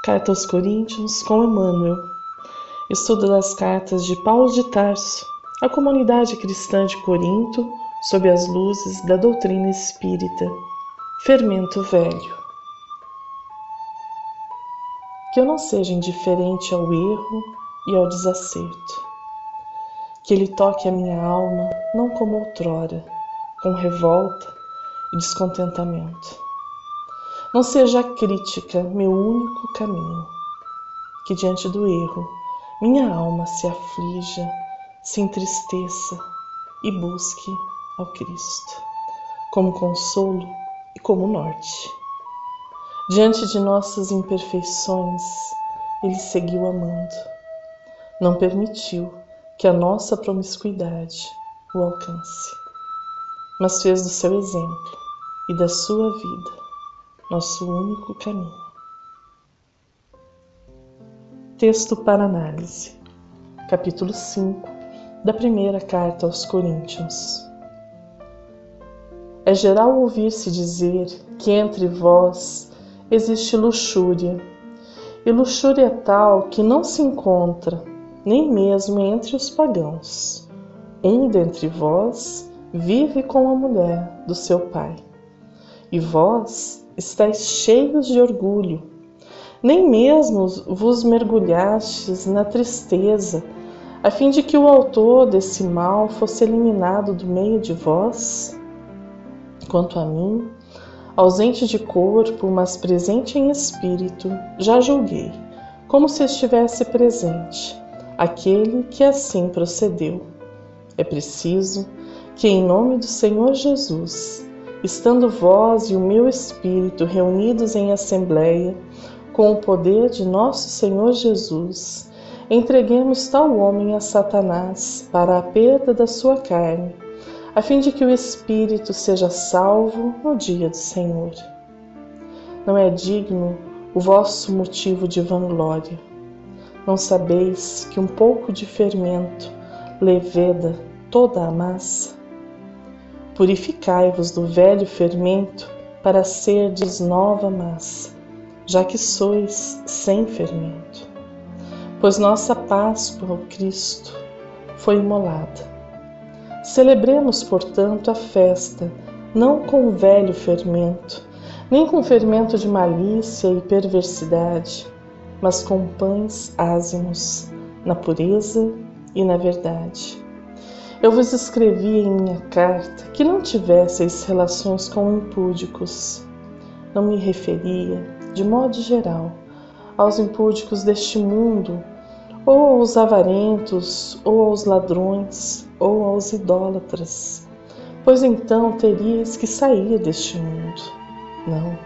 Carta aos Coríntios com Emmanuel. Estudo das cartas de Paulo de Tarso, à comunidade cristã de Corinto, sob as luzes da doutrina espírita. Fermento velho. Que eu não seja indiferente ao erro e ao desacerto. Que ele toque a minha alma, não como outrora, com revolta e descontentamento. Não seja a crítica meu único caminho. Que diante do erro minha alma se aflija, se entristeça e busque ao Cristo, como consolo e como norte. Diante de nossas imperfeições, Ele seguiu amando. Não permitiu que a nossa promiscuidade o alcance, mas fez do seu exemplo e da sua vida nosso único caminho. Texto para análise. Capítulo 5 da primeira carta aos Coríntios. É geral ouvir-se dizer que entre vós existe luxúria, e luxúria tal que não se encontra nem mesmo entre os pagãos. Um dentre vós vive com a mulher do seu pai, e vós estáis cheios de orgulho. Nem mesmo vos mergulhastes na tristeza, a fim de que o autor desse mal fosse eliminado do meio de vós? Quanto a mim, ausente de corpo, mas presente em espírito, já julguei, como se estivesse presente, aquele que assim procedeu. É preciso que, em nome do Senhor Jesus, estando vós e o meu espírito reunidos em assembleia, com o poder de nosso Senhor Jesus, entreguemos tal homem a Satanás para a perda da sua carne, a fim de que o espírito seja salvo no dia do Senhor. Não é digno o vosso motivo de vanglória. Não sabeis que um pouco de fermento leveda toda a massa? Purificai-vos do velho fermento para serdes nova massa, já que sois sem fermento. Pois nossa Páscoa, o Cristo, foi imolada. Celebremos, portanto, a festa, não com velho fermento, nem com fermento de malícia e perversidade, mas com pães ázimos, na pureza e na verdade. Eu vos escrevi em minha carta que não tivesseis relações com impúdicos. Não me referia, de modo geral, aos impúdicos deste mundo, ou aos avarentos, ou aos ladrões, ou aos idólatras, pois então teríeis que sair deste mundo. Não,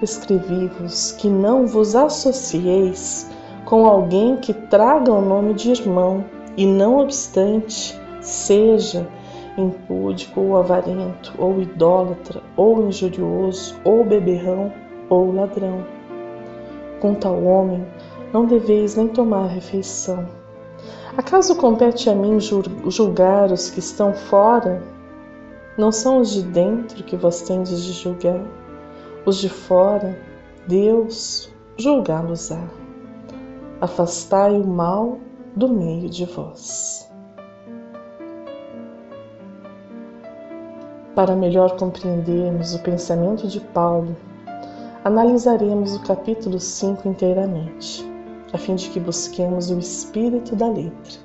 escrevi-vos que não vos associeis com alguém que traga o nome de irmão, e não obstante, seja impúdico ou avarento, ou idólatra, ou injurioso, ou beberrão, ou ladrão. Com tal homem não deveis nem tomar refeição. Acaso compete a mim julgar os que estão fora? Não são os de dentro que vós tendes de julgar? Os de fora, Deus julgá-los-á. Afastai o mal do meio de vós. Para melhor compreendermos o pensamento de Paulo, analisaremos o capítulo 5 inteiramente, a fim de que busquemos o espírito da letra,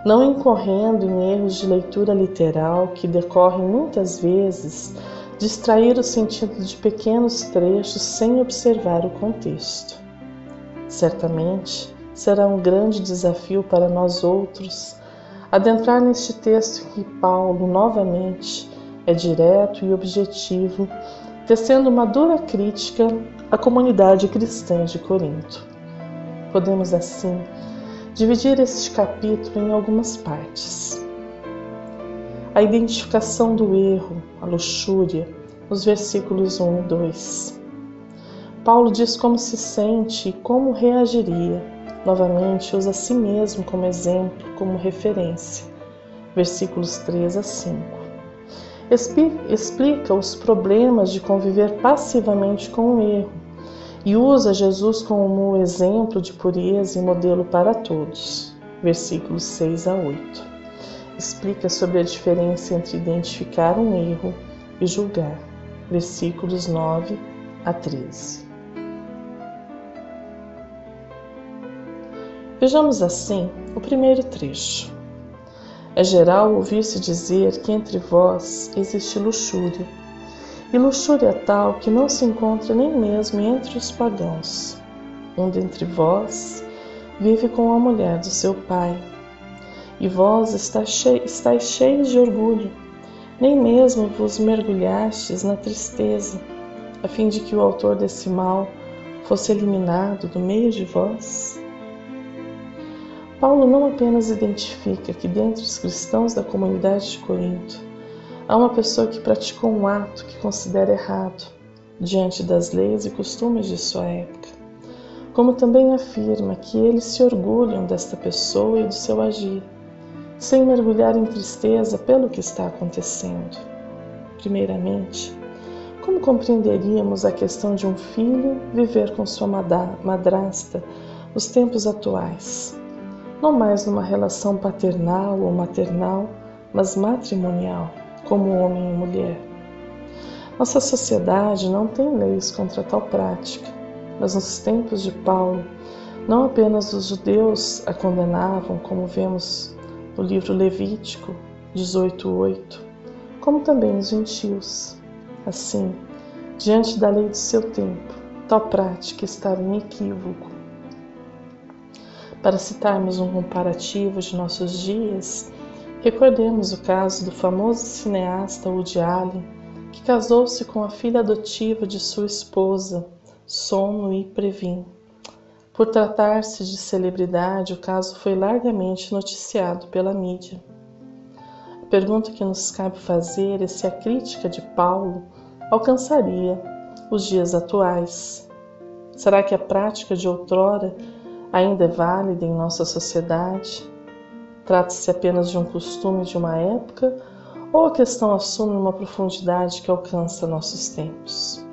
não incorrendo em erros de leitura literal que decorrem muitas vezes de extrair o sentido de pequenos trechos sem observar o contexto. Certamente será um grande desafio para nós outros adentrar neste texto em que Paulo, novamente, é direto e objetivo, tecendo uma dura crítica à comunidade cristã de Corinto. Podemos, assim, dividir este capítulo em algumas partes. A identificação do erro, a luxúria, nos versículos 1 e 2. Paulo diz como se sente e como reagiria. Novamente, usa a si mesmo como exemplo, como referência. Versículos 3 a 5. Explica os problemas de conviver passivamente com o erro e usa Jesus como exemplo de pureza e modelo para todos. Versículos 6 a 8. Explica sobre a diferença entre identificar um erro e julgar. Versículos 9 a 13. Vejamos assim o primeiro trecho. É geral ouvir-se dizer que entre vós existe luxúria, e luxúria tal que não se encontra nem mesmo entre os pagãos. Um dentre vós vive com a mulher do seu pai, e vós estáis cheios de orgulho, nem mesmo vos mergulhastes na tristeza, a fim de que o autor desse mal fosse eliminado do meio de vós? Paulo não apenas identifica que dentre os cristãos da comunidade de Corinto há uma pessoa que praticou um ato que considera errado, diante das leis e costumes de sua época, como também afirma que eles se orgulham desta pessoa e do seu agir, sem mergulhar em tristeza pelo que está acontecendo. Primeiramente, como compreenderíamos a questão de um filho viver com sua madrasta nos tempos atuais? Não mais numa relação paternal ou maternal, mas matrimonial, como homem e mulher. Nossa sociedade não tem leis contra tal prática, mas nos tempos de Paulo, não apenas os judeus a condenavam, como vemos no livro Levítico 18:8, como também os gentios. Assim, diante da lei do seu tempo, tal prática estava em equívoco. Para citarmos um comparativo de nossos dias, recordemos o caso do famoso cineasta Woody Allen, que casou-se com a filha adotiva de sua esposa, Sonny Previn. Por tratar-se de celebridade, o caso foi largamente noticiado pela mídia. A pergunta que nos cabe fazer é se a crítica de Paulo alcançaria os dias atuais. Será que a prática de outrora ainda é válida em nossa sociedade? Trata-se apenas de um costume de uma época ou a questão assume uma profundidade que alcança nossos tempos?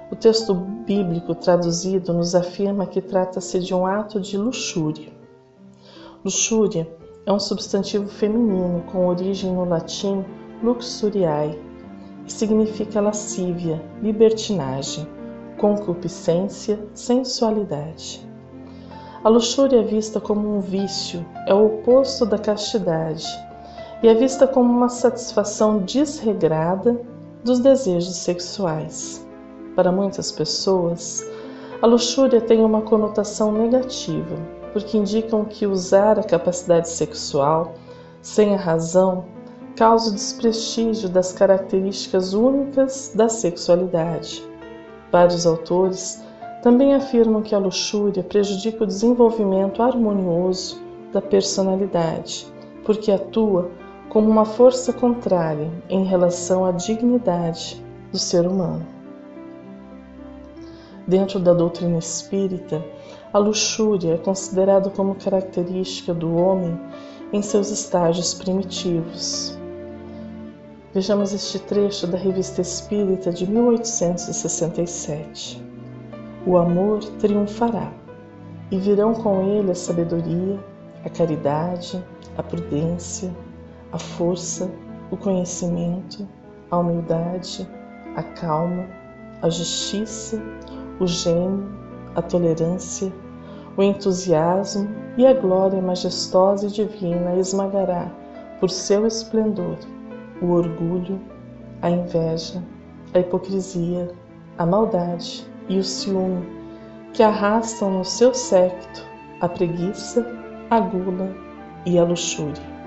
O texto bíblico traduzido nos afirma que trata-se de um ato de luxúria. Luxúria é um substantivo feminino com origem no latim luxuriae, que significa lascívia, libertinagem, concupiscência, sensualidade. A luxúria é vista como um vício, é o oposto da castidade, e é vista como uma satisfação desregrada dos desejos sexuais. Para muitas pessoas, a luxúria tem uma conotação negativa, porque indicam que usar a capacidade sexual sem a razão causa o desprestígio das características únicas da sexualidade. Vários autores também afirmam que a luxúria prejudica o desenvolvimento harmonioso da personalidade, porque atua como uma força contrária em relação à dignidade do ser humano. Dentro da doutrina espírita, a luxúria é considerada como característica do homem em seus estágios primitivos. Vejamos este trecho da Revista Espírita de 1867. O amor triunfará, e virão com ele a sabedoria, a caridade, a prudência, a força, o conhecimento, a humildade, a calma, a justiça, o gênio, a tolerância, o entusiasmo e a glória majestosa e divina esmagará, por seu esplendor, o orgulho, a inveja, a hipocrisia, a maldade e o ciúme, que arrastam no seu séquito a preguiça, a gula e a luxúria.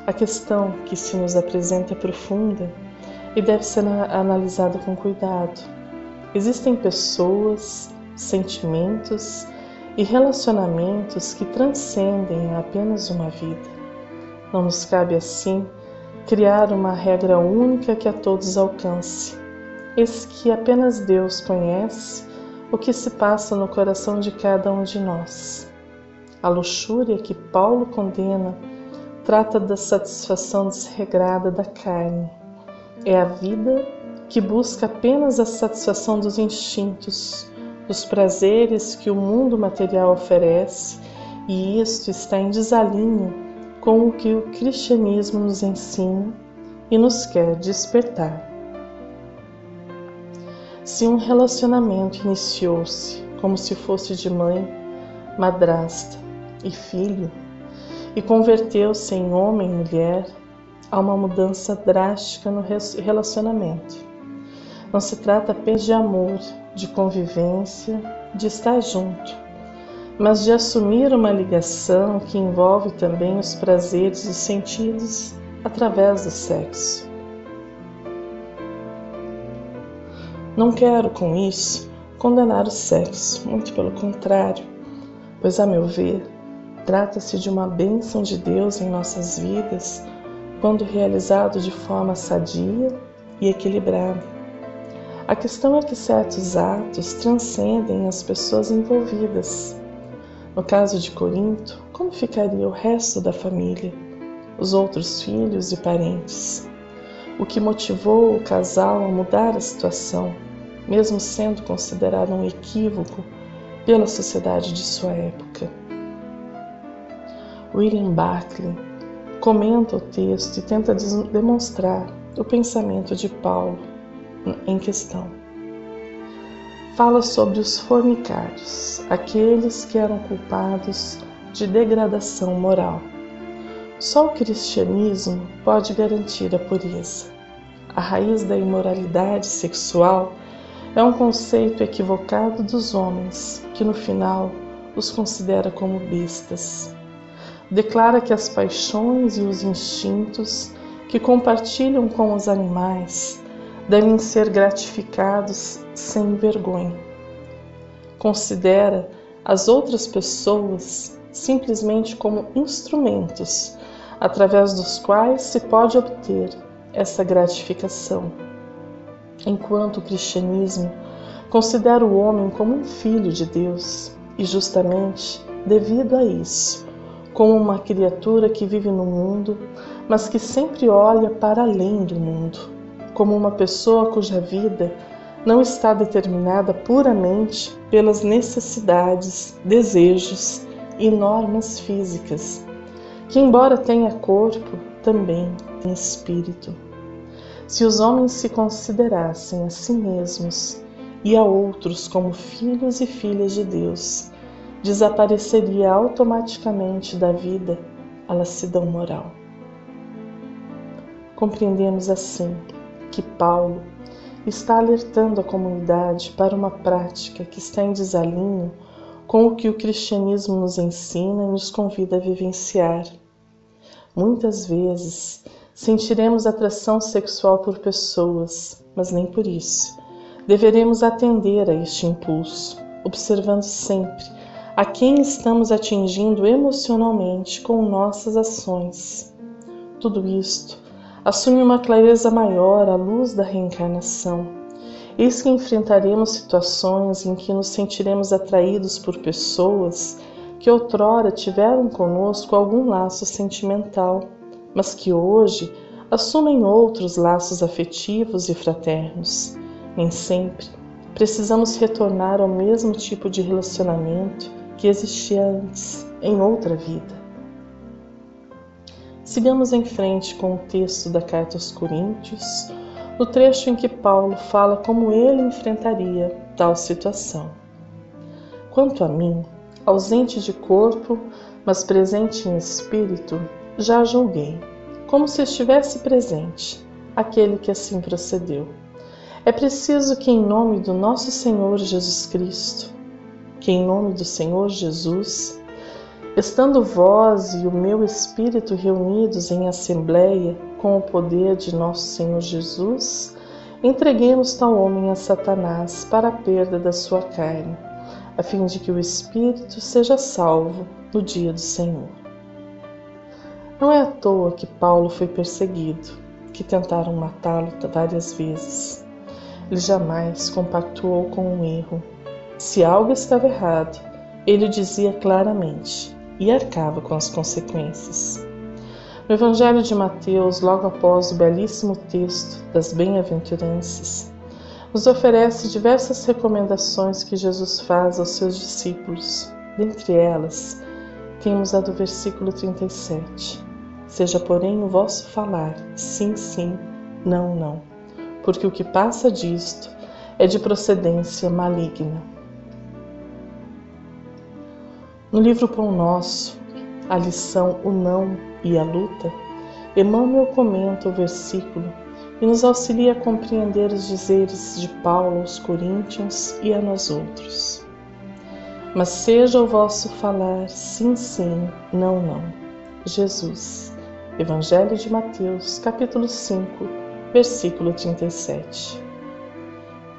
A questão que se nos apresenta é profunda e deve ser analisada com cuidado. Existem pessoas, sentimentos e relacionamentos que transcendem a apenas uma vida. Não nos cabe, assim, criar uma regra única que a todos alcance. Eis que apenas Deus conhece o que se passa no coração de cada um de nós. A luxúria que Paulo condena trata da satisfação desregrada da carne. É a vida que busca apenas a satisfação dos instintos, dos prazeres que o mundo material oferece, e isto está em desalinho com o que o cristianismo nos ensina e nos quer despertar. Se um relacionamento iniciou-se como se fosse de mãe, madrasta e filho, e converteu-se em homem e mulher, há uma mudança drástica no relacionamento. Não se trata apenas de amor, de convivência, de estar junto, mas de assumir uma ligação que envolve também os prazeres e os sentidos através do sexo. Não quero, com isso, condenar o sexo, muito pelo contrário, pois, a meu ver, trata-se de uma bênção de Deus em nossas vidas quando realizado de forma sadia e equilibrada. A questão é que certos atos transcendem as pessoas envolvidas. No caso de Corinto, como ficaria o resto da família, os outros filhos e parentes? O que motivou o casal a mudar a situação, mesmo sendo considerado um equívoco pela sociedade de sua época? William Barclay comenta o texto e tenta demonstrar o pensamento de Paulo em questão. Fala sobre os fornicários, aqueles que eram culpados de degradação moral. Só o cristianismo pode garantir a pureza. A raiz da imoralidade sexual é um conceito equivocado dos homens, que no final os considera como bestas. Declara que as paixões e os instintos que compartilham com os animais devem ser gratificados sem vergonha. Considera as outras pessoas simplesmente como instrumentos através dos quais se pode obter essa gratificação, enquanto o cristianismo considera o homem como um filho de Deus e, justamente devido a isso, como uma criatura que vive no mundo, mas que sempre olha para além do mundo, como uma pessoa cuja vida não está determinada puramente pelas necessidades, desejos e normas físicas, que, embora tenha corpo, também tem espírito. Se os homens se considerassem a si mesmos e a outros como filhos e filhas de Deus, desapareceria automaticamente da vida a lassidão moral. Compreendemos assim que Paulo está alertando a comunidade para uma prática que está em desalinho com o que o cristianismo nos ensina e nos convida a vivenciar. Muitas vezes sentiremos atração sexual por pessoas, mas nem por isso deveremos atender a este impulso, observando sempre a quem estamos atingindo emocionalmente com nossas ações. Tudo isto assume uma clareza maior à luz da reencarnação. Eis que enfrentaremos situações em que nos sentiremos atraídos por pessoas que outrora tiveram conosco algum laço sentimental, mas que hoje assumem outros laços afetivos e fraternos. Nem sempre precisamos retornar ao mesmo tipo de relacionamento que existia antes, em outra vida. Sigamos em frente com o texto da Carta aos Coríntios, no trecho em que Paulo fala como ele enfrentaria tal situação. Quanto a mim, ausente de corpo, mas presente em espírito, já julguei, como se estivesse presente, aquele que assim procedeu. É preciso que em nome do nosso Senhor Jesus Cristo, que em nome do Senhor Jesus, estando vós e o meu espírito reunidos em assembleia com o poder de nosso Senhor Jesus, entreguemos tal homem a Satanás para a perda da sua carne, a fim de que o espírito seja salvo no dia do Senhor. Não é à toa que Paulo foi perseguido, que tentaram matá-lo várias vezes. Ele jamais compactuou com um erro. Se algo estava errado, ele o dizia claramente e arcava com as consequências. No Evangelho de Mateus, logo após o belíssimo texto das bem-aventuranças, nos oferece diversas recomendações que Jesus faz aos seus discípulos. Dentre elas, temos a do versículo 37. Seja, porém, o vosso falar, sim, sim, não, não, porque o que passa disto é de procedência maligna. No livro Pão Nosso, a lição O Não e a Luta, Emmanuel comenta o versículo e nos auxilia a compreender os dizeres de Paulo aos Coríntios e a nós outros. Mas seja o vosso falar sim, sim, não, não. Jesus, Evangelho de Mateus, capítulo 5, versículo 37.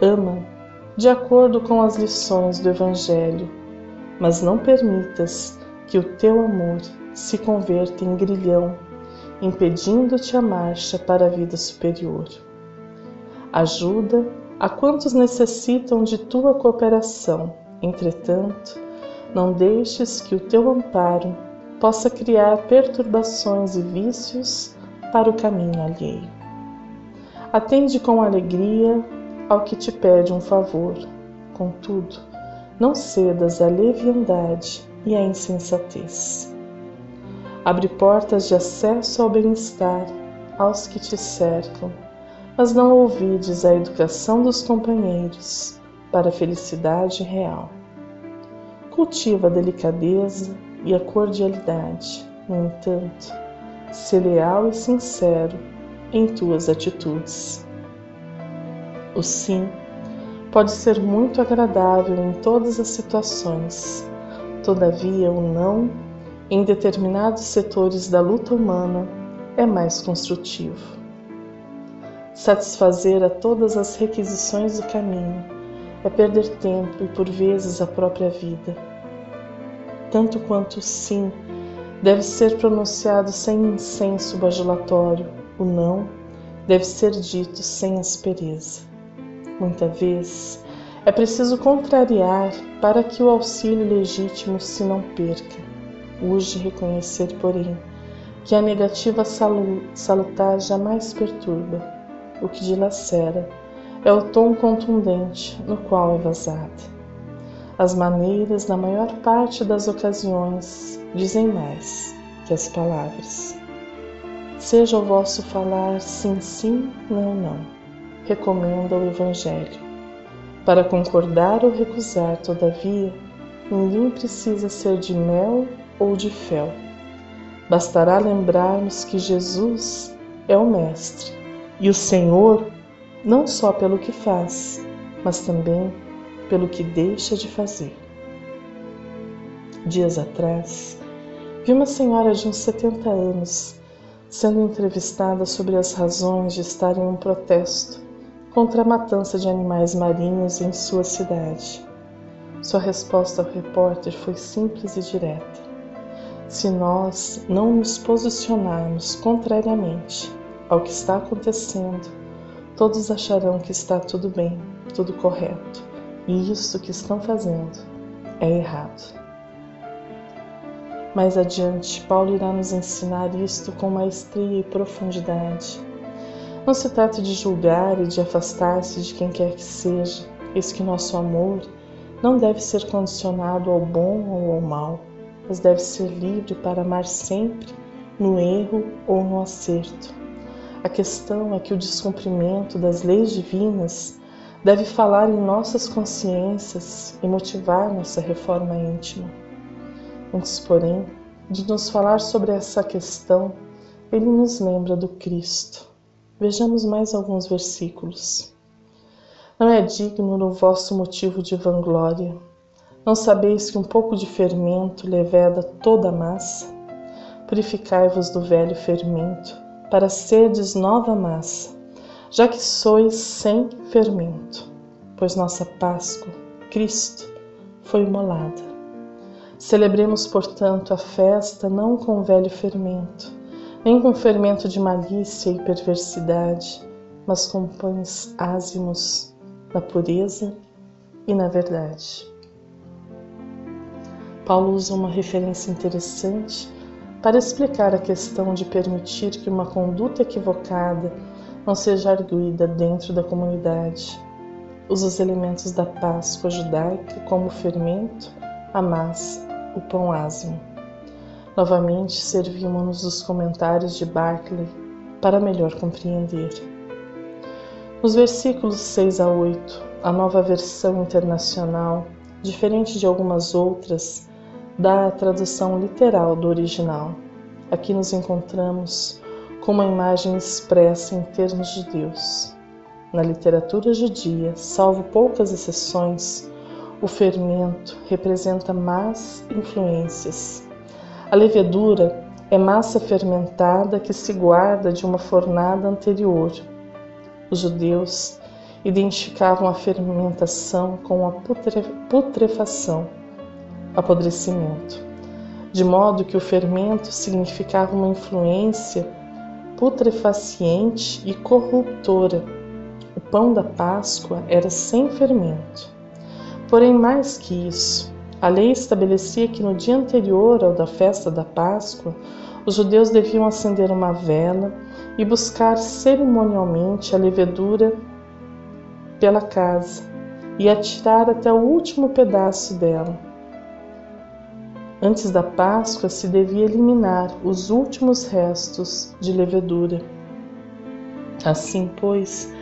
Ama, de acordo com as lições do Evangelho, mas não permitas que o teu amor se converta em grilhão, impedindo-te a marcha para a vida superior. Ajuda a quantos necessitam de tua cooperação. Entretanto, não deixes que o teu amparo possa criar perturbações e vícios para o caminho alheio. Atende com alegria ao que te pede um favor. Contudo, não cedas à leviandade e à insensatez. Abre portas de acesso ao bem-estar aos que te cercam, mas não ouvides a educação dos companheiros para a felicidade real. Cultiva a delicadeza e a cordialidade, no entanto, sê leal e sincero em tuas atitudes. O sim pode ser muito agradável em todas as situações, todavia o não, em determinados setores da luta humana, é mais construtivo. Satisfazer a todas as requisições do caminho é perder tempo e por vezes a própria vida. Tanto quanto o sim deve ser pronunciado sem incenso bajulatório, o não deve ser dito sem aspereza. Muitas vezes é preciso contrariar para que o auxílio legítimo se não perca. Urge reconhecer, porém, que a negativa salutar jamais perturba. O que dilacera é o tom contundente no qual é vazada. As maneiras, na maior parte das ocasiões, dizem mais que as palavras. Seja o vosso falar sim, sim, não, não, recomenda o Evangelho. Para concordar ou recusar, todavia, ninguém precisa ser de mel ou de fel. Bastará lembrarmos que Jesus é o Mestre e o Senhor não só pelo que faz, mas também pelo que deixa de fazer. Dias atrás, vi uma senhora de uns 70 anos sendo entrevistada sobre as razões de estar em um protesto contra a matança de animais marinhos em sua cidade. Sua resposta ao repórter foi simples e direta. Se nós não nos posicionarmos contrariamente ao que está acontecendo, todos acharão que está tudo bem, tudo correto, e isso que estão fazendo é errado. Mais adiante, Paulo irá nos ensinar isto com maestria e profundidade. Não se trata de julgar e de afastar-se de quem quer que seja, eis que nosso amor não deve ser condicionado ao bom ou ao mal, mas deve ser livre para amar sempre, no erro ou no acerto. A questão é que o descumprimento das leis divinas deve falar em nossas consciências e motivar nossa reforma íntima. Antes, porém, de nos falar sobre essa questão, ele nos lembra do Cristo. Vejamos mais alguns versículos. Não é digno no vosso motivo de vanglória. Não sabeis que um pouco de fermento leveda toda a massa? Purificai-vos do velho fermento, para serdes nova massa, já que sois sem fermento, pois nossa Páscoa, Cristo, foi imolada. Celebremos, portanto, a festa não com velho fermento, nem com fermento de malícia e perversidade, mas com pães ázimos, na pureza e na verdade. Paulo usa uma referência interessante para explicar a questão de permitir que uma conduta equivocada não seja arguida dentro da comunidade. Usa os elementos da Páscoa judaica como o fermento, a massa, o pão ázimo. Novamente servimos-nos dos comentários de Barclay para melhor compreender. Nos versículos 6 a 8, a Nova Versão Internacional, diferente de algumas outras, dá a tradução literal do original. Aqui nos encontramos com uma imagem expressa em termos de Deus. Na literatura judia, salvo poucas exceções, o fermento representa más influências. A levedura é massa fermentada que se guarda de uma fornada anterior. Os judeus identificavam a fermentação com a putrefação, apodrecimento, de modo que o fermento significava uma influência putrefaciente e corruptora. O pão da Páscoa era sem fermento. Porém, mais que isso, a lei estabelecia que no dia anterior ao da festa da Páscoa, os judeus deviam acender uma vela e buscar cerimonialmente a levedura pela casa e atirar até o último pedaço dela. Antes da Páscoa se devia eliminar os últimos restos de levedura. Assim, pois,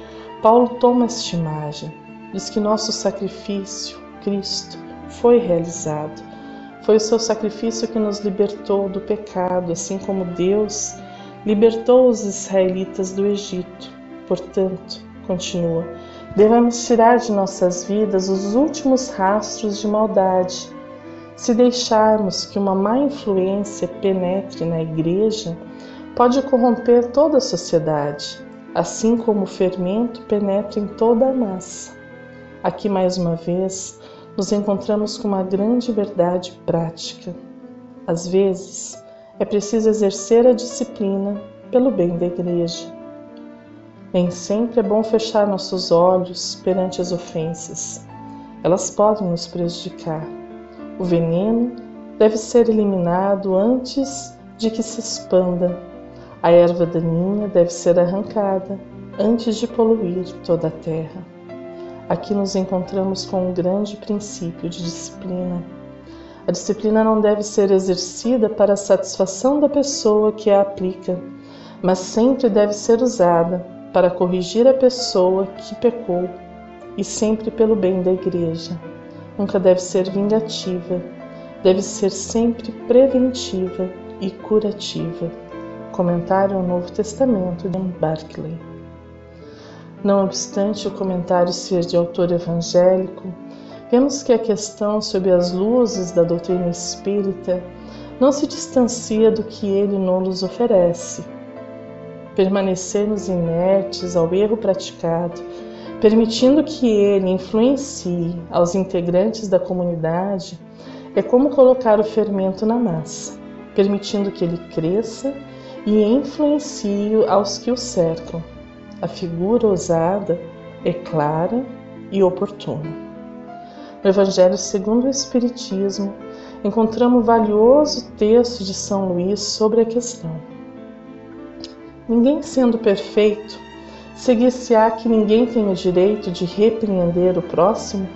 Paulo toma esta imagem, diz que nosso sacrifício, Cristo, foi realizado. Foi o seu sacrifício que nos libertou do pecado, assim como Deus libertou os israelitas do Egito. Portanto, continua, devemos tirar de nossas vidas os últimos rastros de maldade. Se deixarmos que uma má influência penetre na igreja, pode corromper toda a sociedade, assim como o fermento penetra em toda a massa. Aqui, mais uma vez, nos encontramos com uma grande verdade prática. Às vezes, é preciso exercer a disciplina pelo bem da igreja. Nem sempre é bom fechar nossos olhos perante as ofensas. Elas podem nos prejudicar. O veneno deve ser eliminado antes de que se expanda. A erva daninha deve ser arrancada antes de poluir toda a terra. Aqui nos encontramos com um grande princípio de disciplina. A disciplina não deve ser exercida para a satisfação da pessoa que a aplica, mas sempre deve ser usada para corrigir a pessoa que pecou e sempre pelo bem da igreja. Nunca deve ser vingativa, deve ser sempre preventiva e curativa. Comentário ao Novo Testamento de Barclay. Não obstante o comentário ser de autor evangélico, vemos que a questão sob as luzes da doutrina espírita não se distancia do que ele nos oferece. Permanecermos inertes ao erro praticado, permitindo que ele influencie aos integrantes da comunidade, é como colocar o fermento na massa, permitindo que ele cresça e influencie aos que o cercam. A figura usada é clara e oportuna. No Evangelho segundo o Espiritismo, encontramos um valioso texto de São Luís sobre a questão. Ninguém sendo perfeito, seguir-se-á que ninguém tem o direito de repreender o próximo?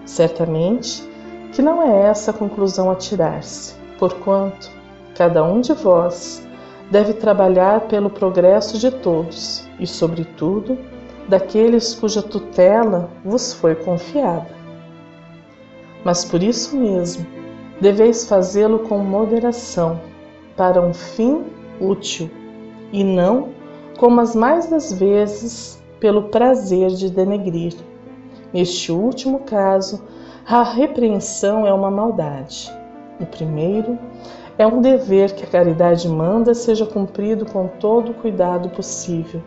Certamente que não é essa a conclusão a tirar-se, porquanto cada um de vós deve trabalhar pelo progresso de todos e, sobretudo, daqueles cuja tutela vos foi confiada. Mas por isso mesmo, deveis fazê-lo com moderação, para um fim útil, e não, como as mais das vezes, pelo prazer de denegrir. Neste último caso, a repreensão é uma maldade. No primeiro, é um dever que a caridade manda seja cumprido com todo o cuidado possível.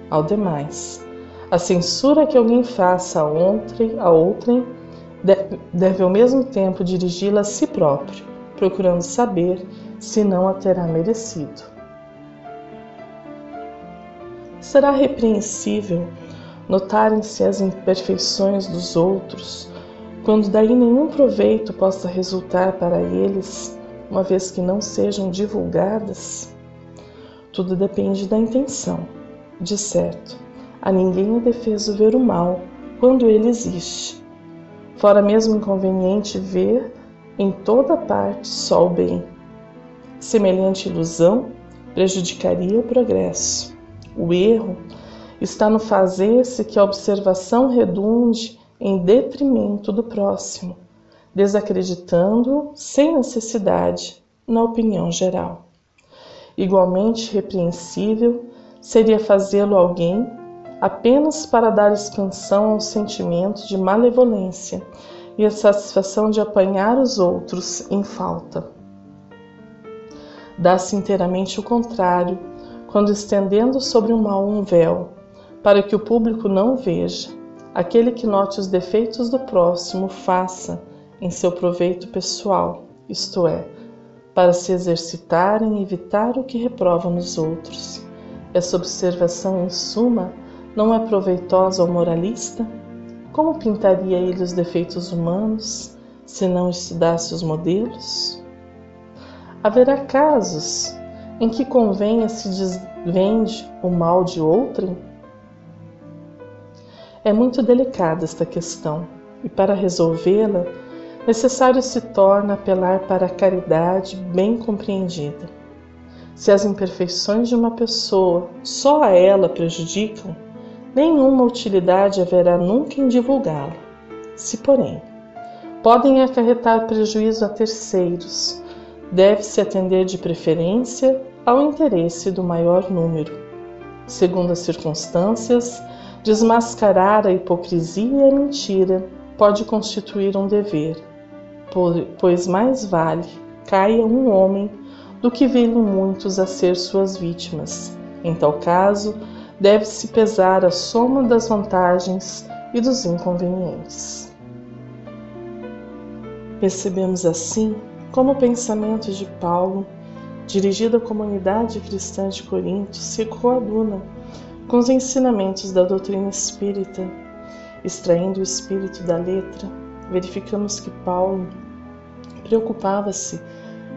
Ao demais, a censura que alguém faça a outrem deve ao mesmo tempo dirigi-la a si próprio, procurando saber se não a terá merecido. Será repreensível notarem-se as imperfeições dos outros, quando daí nenhum proveito possa resultar para eles, uma vez que não sejam divulgadas? Tudo depende da intenção. De certo, a ninguém é defeso ver o mal quando ele existe. Fora mesmo inconveniente ver em toda parte só o bem. Semelhante ilusão prejudicaria o progresso. O erro está no fazer-se que a observação redunde em detrimento do próximo, desacreditando-o sem necessidade na opinião geral. Igualmente repreensível seria fazê-lo alguém apenas para dar expansão ao sentimento de malevolência e a satisfação de apanhar os outros em falta. Dá-se inteiramente o contrário, quando estendendo sobre o mal um véu, para que o público não veja, aquele que note os defeitos do próximo faça em seu proveito pessoal, isto é, para se exercitar em evitar o que reprova nos outros. Essa observação, em suma, não é proveitosa ao moralista? Como pintaria ele os defeitos humanos, se não estudasse os modelos? Haverá casos em que convenha se desvende o mal de outrem? É muito delicada esta questão, e para resolvê-la, necessário se torna apelar para a caridade bem compreendida. Se as imperfeições de uma pessoa só a ela prejudicam, nenhuma utilidade haverá nunca em divulgá-la. Se, porém, podem acarretar prejuízo a terceiros, deve-se atender de preferência ao interesse do maior número. Segundo as circunstâncias, desmascarar a hipocrisia e a mentira pode constituir um dever, pois mais vale caia um homem do que virem muitos a ser suas vítimas. Em tal caso, deve-se pesar a soma das vantagens e dos inconvenientes. Percebemos assim como o pensamento de Paulo, dirigido à comunidade cristã de Corinto, se coaduna com os ensinamentos da doutrina espírita. Extraindo o espírito da letra, verificamos que Paulo preocupava-se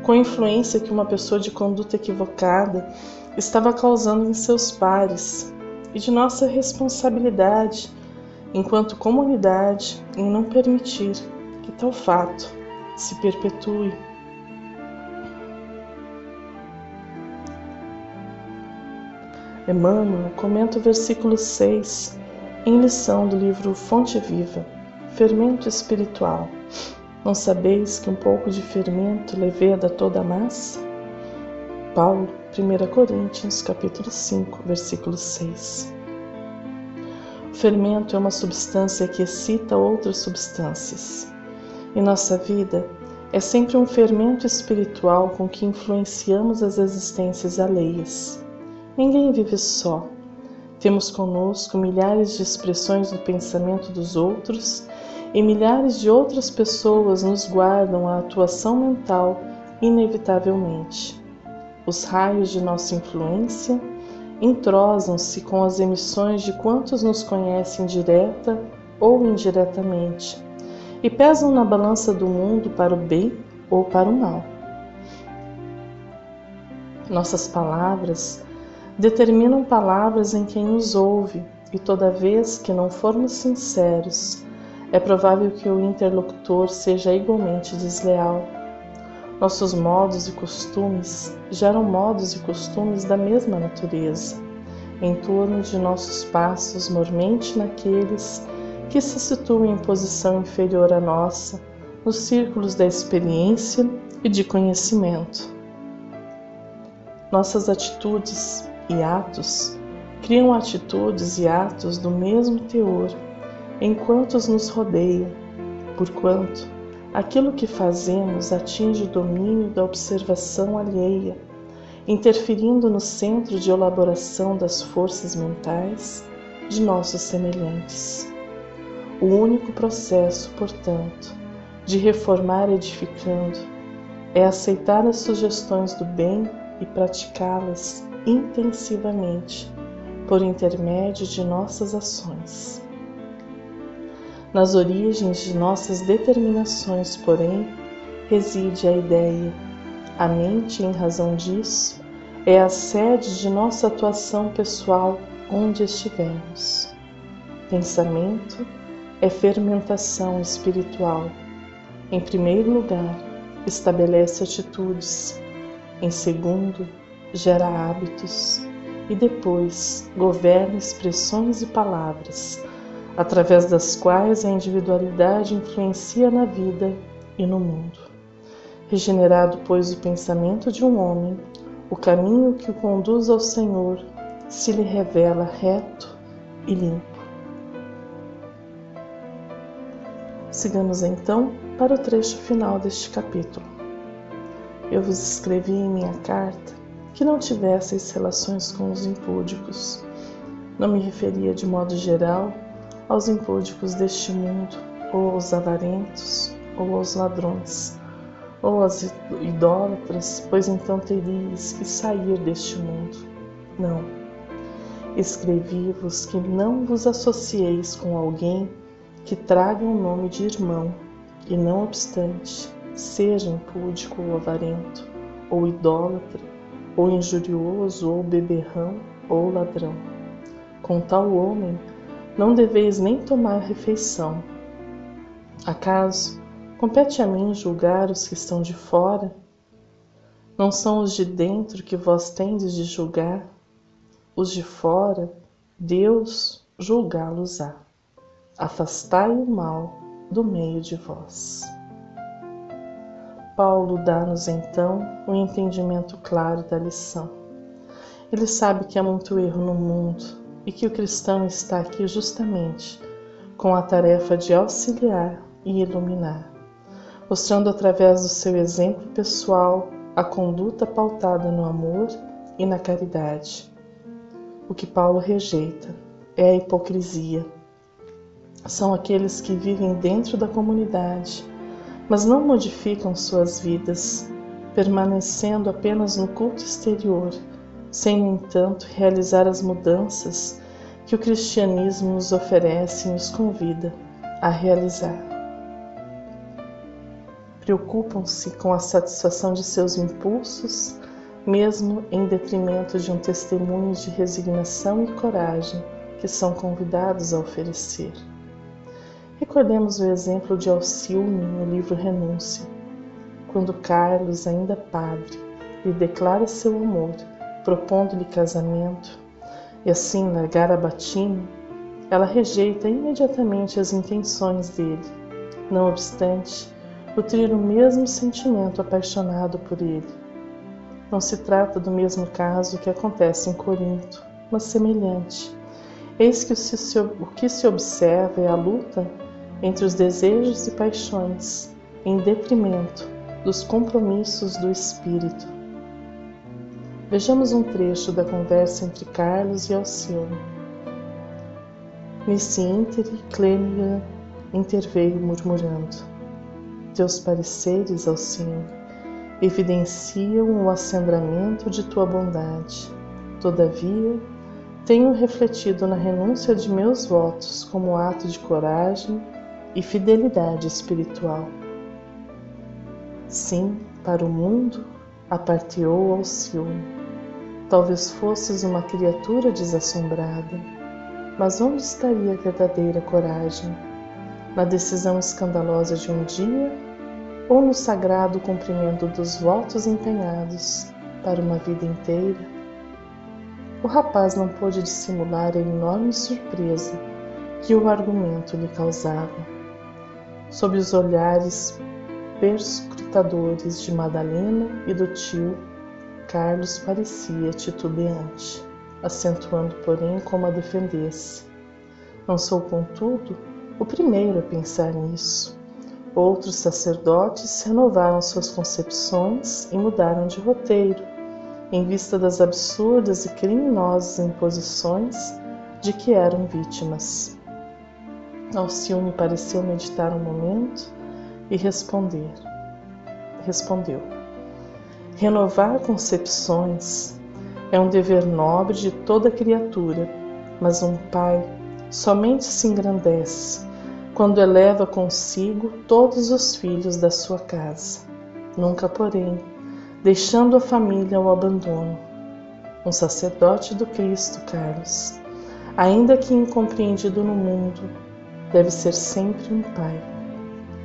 com a influência que uma pessoa de conduta equivocada estava causando em seus pares e de nossa responsabilidade, enquanto comunidade, em não permitir que tal fato se perpetue. Emmanuel comenta o versículo 6 em lição do livro Fonte Viva, Fermento Espiritual. Não sabeis que um pouco de fermento leveda toda a massa? Paulo, 1 Coríntios, capítulo 5, versículo 6. O fermento é uma substância que excita outras substâncias. Em nossa vida, é sempre um fermento espiritual com que influenciamos as existências alheias. Ninguém vive só. Temos conosco milhares de expressões do pensamento dos outros e milhares de outras pessoas nos guardam a atuação mental inevitavelmente. Os raios de nossa influência entrosam-se com as emissões de quantos nos conhecem direta ou indiretamente e pesam na balança do mundo para o bem ou para o mal. Nossas palavras determinam palavras em quem nos ouve, e toda vez que não formos sinceros, é provável que o interlocutor seja igualmente desleal. Nossos modos e costumes geram modos e costumes da mesma natureza, em torno de nossos passos, mormente naqueles que se situam em posição inferior à nossa, nos círculos da experiência e de conhecimento. Nossas atitudes e atos criam atitudes e atos do mesmo teor enquanto os nos rodeiam, porquanto aquilo que fazemos atinge o domínio da observação alheia, interferindo no centro de elaboração das forças mentais de nossos semelhantes. O único processo, portanto, de reformar edificando é aceitar as sugestões do bem e praticá-las intensivamente por intermédio de nossas ações. Nas origens de nossas determinações, porém, reside a ideia, A mente, em razão disso, é a sede de nossa atuação pessoal onde estivermos. Pensamento é fermentação espiritual. Em primeiro lugar, estabelece atitudes. Em segundo, gera hábitos. E depois, governa expressões e palavras, através das quais a individualidade influencia na vida e no mundo. Regenerado, pois, o pensamento de um homem, o caminho que o conduz ao Senhor se lhe revela reto e limpo. Sigamos então para o trecho final deste capítulo. Eu vos escrevi em minha carta que não tivesseis relações com os impúdicos. Não me referia de modo geral aos impúdicos deste mundo, ou aos avarentos, ou aos ladrões, ou aos idólatras, pois então teríeis que sair deste mundo. Não. Escrevi-vos que não vos associeis com alguém que traga o nome de irmão, e não obstante, seja impúdico ou avarento, ou idólatra, ou injurioso, ou beberrão, ou ladrão. Com tal homem, não deveis nem tomar refeição. Acaso, compete a mim julgar os que estão de fora? Não são os de dentro que vós tendes de julgar? Os de fora, Deus julgá-los-á. Afastai o mal do meio de vós. Paulo dá-nos então um entendimento claro da lição. Ele sabe que há muito erro no mundo e que o cristão está aqui justamente com a tarefa de auxiliar e iluminar, mostrando através do seu exemplo pessoal a conduta pautada no amor e na caridade. O que Paulo rejeita é a hipocrisia. São aqueles que vivem dentro da comunidade, mas não modificam suas vidas, permanecendo apenas no culto exterior, sem, no entanto, realizar as mudanças que o cristianismo nos oferece e nos convida a realizar. Preocupam-se com a satisfação de seus impulsos, mesmo em detrimento de um testemunho de resignação e coragem que são convidados a oferecer. Recordemos o exemplo de Alcione no livro Renúncia, quando Carlos, ainda padre, lhe declara seu amor, propondo-lhe casamento, e assim largar a batina, ela rejeita imediatamente as intenções dele. Não obstante, nutrir o mesmo sentimento apaixonado por ele. Não se trata do mesmo caso que acontece em Corinto, mas semelhante. Eis que o que se observa é a luta entre os desejos e paixões, em detrimento dos compromissos do espírito. Vejamos um trecho da conversa entre Carlos e Alcione. Nesse íntere, Clêmia interveio murmurando: Teus pareceres, Alcione, evidenciam o assembramento de tua bondade. Todavia, tenho refletido na renúncia de meus votos como ato de coragem e fidelidade espiritual. Sim, para o mundo, aparteou Alcione. Talvez fosses uma criatura desassombrada, mas onde estaria a verdadeira coragem? Na decisão escandalosa de um dia ou no sagrado cumprimento dos votos empenhados para uma vida inteira? O rapaz não pôde dissimular a enorme surpresa que o argumento lhe causava. Sob os olhares perscrutadores de Madalena e do tio, Carlos parecia titubeante, acentuando, porém, como a defendesse. Não sou, contudo, o primeiro a pensar nisso. Outros sacerdotes renovaram suas concepções e mudaram de roteiro, em vista das absurdas e criminosas imposições de que eram vítimas. Alcione pareceu meditar um momento e respondeu: renovar concepções é um dever nobre de toda criatura, mas um pai somente se engrandece quando eleva consigo todos os filhos da sua casa. Nunca, porém, deixando a família ao abandono. Um sacerdote do Cristo, Carlos, ainda que incompreendido no mundo, deve ser sempre um pai.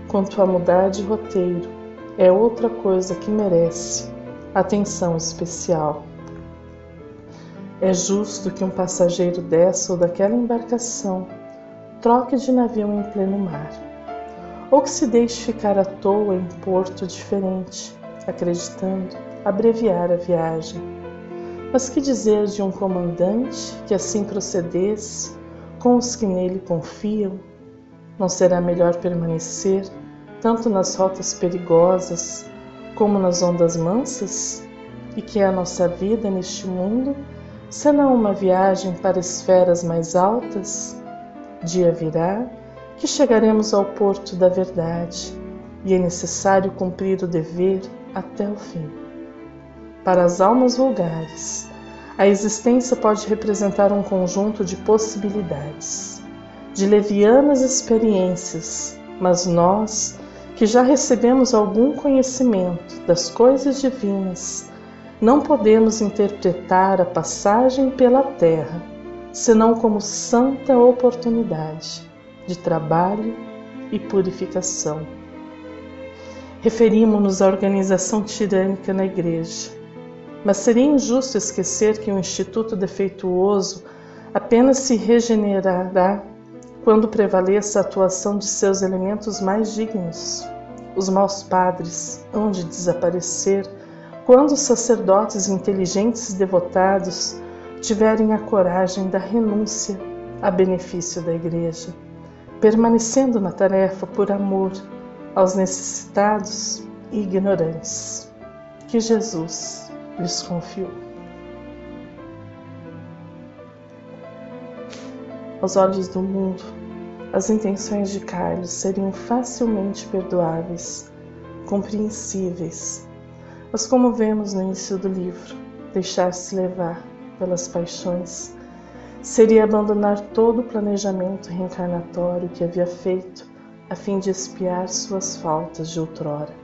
Quanto a mudar de roteiro, é outra coisa que merece atenção especial. É justo que um passageiro dessa ou daquela embarcação troque de navio em pleno mar, ou que se deixe ficar à toa em porto diferente, acreditando abreviar a viagem. Mas que dizer de um comandante que assim procedesse com os que nele confiam? Não será melhor permanecer tanto nas rotas perigosas como nas ondas mansas? E que é a nossa vida neste mundo, senão uma viagem para esferas mais altas? Dia virá que chegaremos ao porto da verdade, e é necessário cumprir o dever até o fim. Para as almas vulgares, a existência pode representar um conjunto de possibilidades, de levianas experiências, mas nós, que já recebemos algum conhecimento das coisas divinas, não podemos interpretar a passagem pela terra, senão como santa oportunidade de trabalho e purificação. Referimos-nos à organização tirânica na Igreja, mas seria injusto esquecer que o instituto defeituoso apenas se regenerará quando prevaleça a atuação de seus elementos mais dignos. Os maus padres hão de desaparecer quando os sacerdotes inteligentes e devotados tiverem a coragem da renúncia a benefício da Igreja, permanecendo na tarefa por amor aos necessitados e ignorantes que Jesus lhes confiou. Aos olhos do mundo, as intenções de Carlos seriam facilmente perdoáveis, compreensíveis, mas como vemos no início do livro, deixar-se levar pelas paixões seria abandonar todo o planejamento reencarnatório que havia feito a fim de expiar suas faltas de outrora.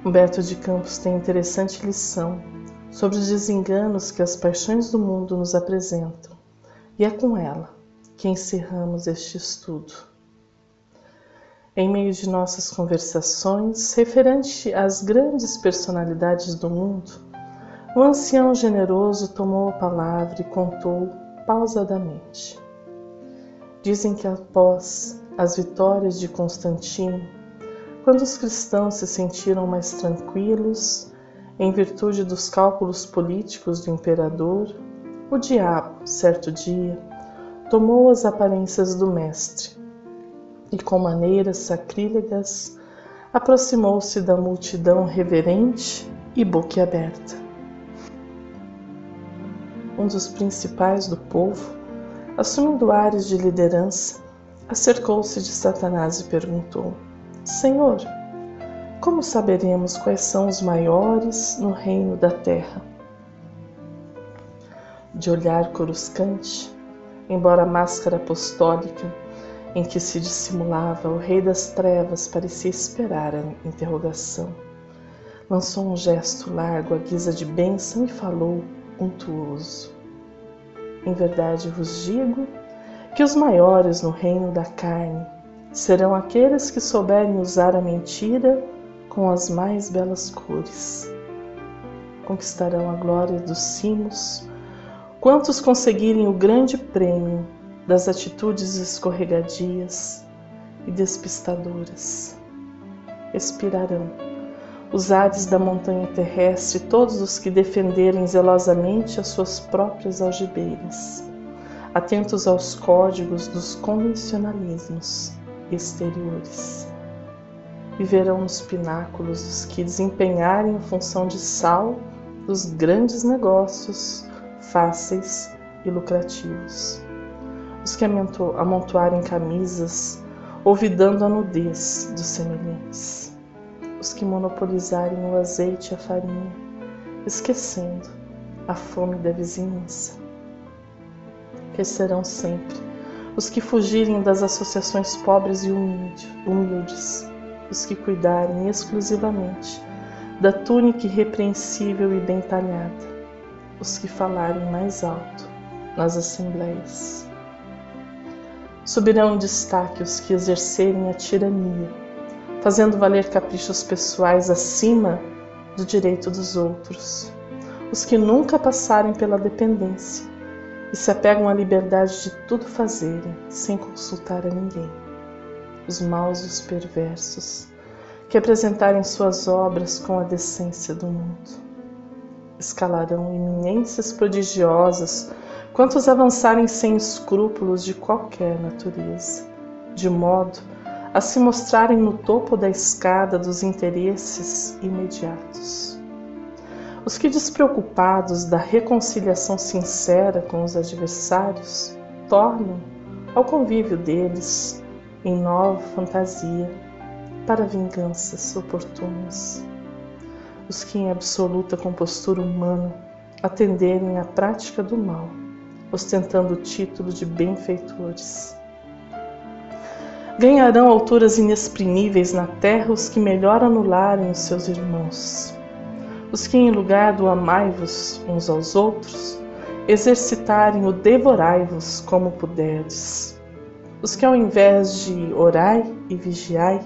Humberto de Campos tem interessante lição sobre os desenganos que as paixões do mundo nos apresentam, e é com ela que encerramos este estudo. Em meio de nossas conversações referente às grandes personalidades do mundo, o ancião generoso tomou a palavra e contou pausadamente. Dizem que após as vitórias de Constantino, quando os cristãos se sentiram mais tranquilos, em virtude dos cálculos políticos do imperador, o diabo, certo dia, tomou as aparências do mestre e, com maneiras sacrílegas, aproximou-se da multidão reverente e boquiaberta. Um dos principais do povo, assumindo ares de liderança, acercou-se de Satanás e perguntou: Senhor, como saberemos quais são os maiores no reino da terra? De olhar coruscante, embora a máscara apostólica em que se dissimulava o rei das trevas parecia esperar a interrogação, lançou um gesto largo à guisa de bênção e falou untuoso: Em verdade vos digo que os maiores no reino da carne serão aqueles que souberem usar a mentira com as mais belas cores. Conquistarão a glória dos cimos quantos conseguirem o grande prêmio das atitudes escorregadias e despistadoras. Expirarão os ares da montanha terrestre todos os que defenderem zelosamente as suas próprias algibeiras, atentos aos códigos dos convencionalismos exteriores. Viverão nos pináculos os que desempenharem a função de sal dos grandes negócios fáceis e lucrativos. Os que amontoarem camisas, olvidando a nudez dos semelhantes. Os que monopolizarem o azeite e a farinha, esquecendo a fome da vizinhança. Crescerão sempre os que fugirem das associações pobres e humildes, os que cuidarem exclusivamente da túnica irrepreensível e bem talhada, os que falarem mais alto nas assembleias. Subirão em destaque os que exercerem a tirania, fazendo valer caprichos pessoais acima do direito dos outros, os que nunca passarem pela dependência e se apegam à liberdade de tudo fazerem sem consultar a ninguém, os maus e os perversos, que apresentarem suas obras com a decência do mundo. Escalarão eminências prodigiosas quantos avançarem sem escrúpulos de qualquer natureza, de modo a se mostrarem no topo da escada dos interesses imediatos. Os que, despreocupados da reconciliação sincera com os adversários, tornam ao convívio deles em nova fantasia para vinganças oportunas. Os que, em absoluta compostura humana, atenderem à prática do mal, ostentando o título de benfeitores. Ganharão alturas inexprimíveis na terra os que melhor anularem os seus irmãos. Os que, em lugar do amai-vos uns aos outros, exercitarem o devorai-vos como puderdes. Os que, ao invés de orai e vigiai,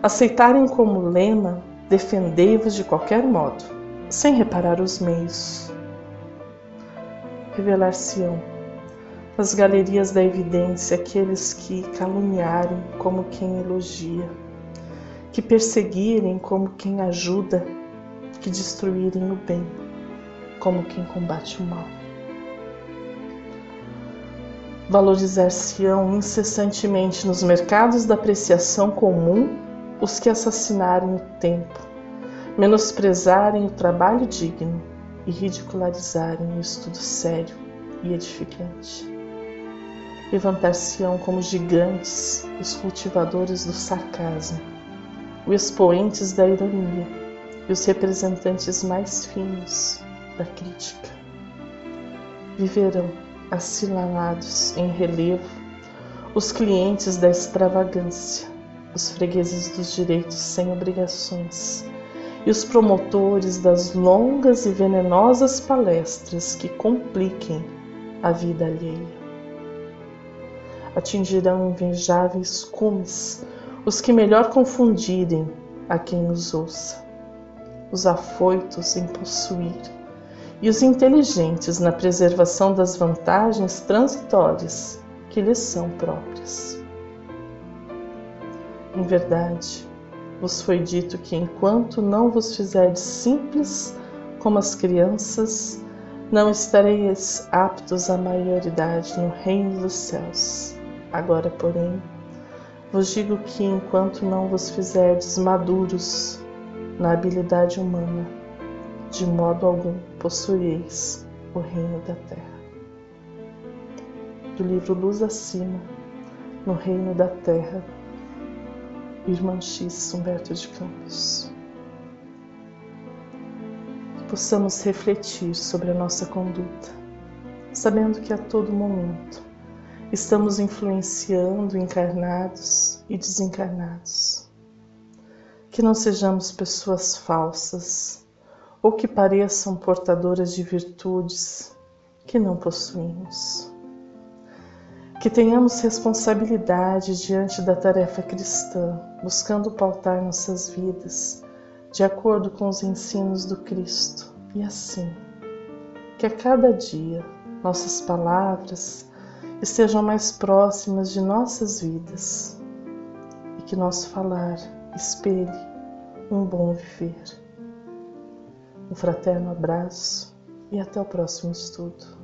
aceitarem como lema defendei-vos de qualquer modo, sem reparar os meios. Revelar-se-ão nas galerias da evidência aqueles que caluniarem como quem elogia, que perseguirem como quem ajuda, que destruírem o bem como quem combate o mal. Valorizar-se-ão incessantemente nos mercados da apreciação comum os que assassinarem o tempo, menosprezarem o trabalho digno e ridicularizarem o estudo sério e edificante. Levantar-se-ão como gigantes os cultivadores do sarcasmo, os expoentes da ironia e os representantes mais finos da crítica. Viverão asilanados em relevo os clientes da extravagância, os fregueses dos direitos sem obrigações e os promotores das longas e venenosas palestras que compliquem a vida alheia. Atingirão invejáveis cumes os que melhor confundirem a quem os ouça, os afoitos em possuir e os inteligentes na preservação das vantagens transitórias que lhes são próprias. Em verdade, vos foi dito que enquanto não vos fizerdes simples como as crianças, não estareis aptos à maioridade no reino dos céus. Agora, porém, vos digo que enquanto não vos fizerdes maduros na habilidade humana, de modo algum possuireis o reino da terra. Do livro Luz Acima, no Reino da Terra, Irmã X. Humberto de Campos. Que possamos refletir sobre a nossa conduta, sabendo que a todo momento estamos influenciando encarnados e desencarnados. Que não sejamos pessoas falsas ou que pareçam portadoras de virtudes que não possuímos. Que tenhamos responsabilidade diante da tarefa cristã, buscando pautar nossas vidas de acordo com os ensinos do Cristo, e assim, que a cada dia nossas palavras estejam mais próximas de nossas vidas e que nosso falar espelhe um bom viver. Um fraterno abraço e até o próximo estudo.